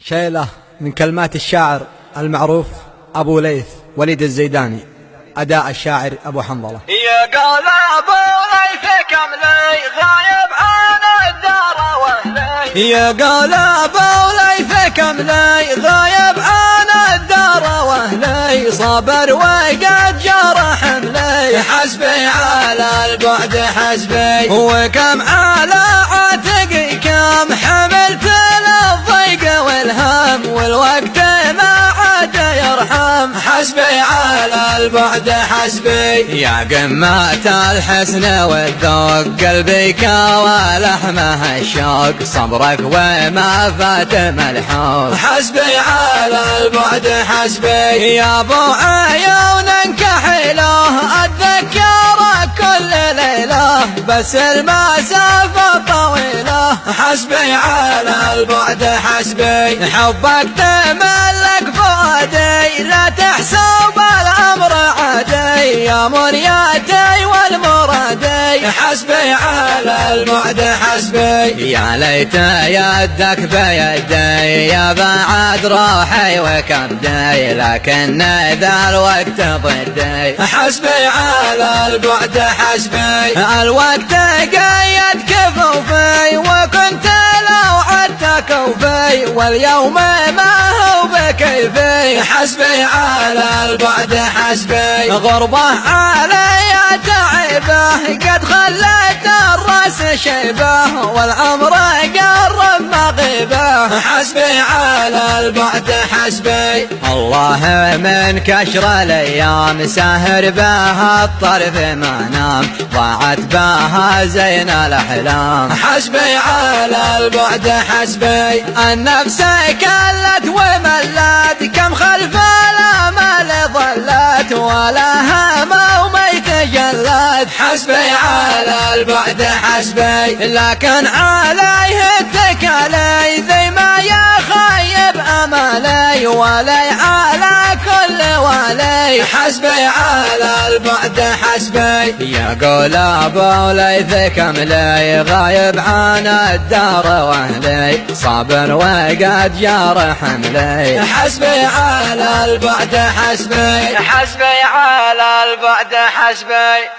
شيلة من كلمات الشاعر المعروف أبو ليث وليد الزيداني، أداء الشاعر أبو حنظلة. يا قال أبو ليث كم لي غايب عن الدار وأهلي، يا قال أبو ليث كم لي غايب عن الدار وأهلي، صابر وقد جار حملي، حسبي على البعد حسبي، وكم على عاتقي كم حملت للضيق والهم، والوقت ما عاد يرحم، حسبي على البعد حسبي، يا قمة الحسن والذوق قلبي كوى لحمه الشوق، صبرك وما فات ملحوظ، حسبي على البعد حسبي، يا ابو عيون كحيله اتذكرك كل ليله، بس المسافه طويله، حسبي على البعد حسبي، حبك تملك فؤادي لا تحسب الامر عادي، يا منياتي والمرادي، حسبي على البعد حسبي، يا ليت يدك بيدي يا بعد روحي وكبدي، لكن ذا الوقت ضدي، حسبي على البعد حسبي، الوقت قيد كفوفي وكنت لو عدت كوفي، واليوم ما هو بكيفي، حسبي على البعد حسبي، غربة علي تعبه قد خلت الراس شيبه، والعمر قرب مغيبه، حسبي على البعد حسبي، الله من كشر الايام ساهر بها الطرف ما نام، ضاعت بها زين الاحلام، حسبي على البعد حسبي، النفس كلت وملت كم خلف الامل ظلت، ولا هم وميت جلت، حسبي على البعد حسبي، لكن عليه اتكالي ذي ما يخيب امالي، ولي على كل ولي، حسبي على البعد حسبي، يا قول ابو ليث كم لي غايب عن الدار واهلي، صابر وقد جار حملي، حسبي على البعد حسبي، حسبي على البعد حسبي.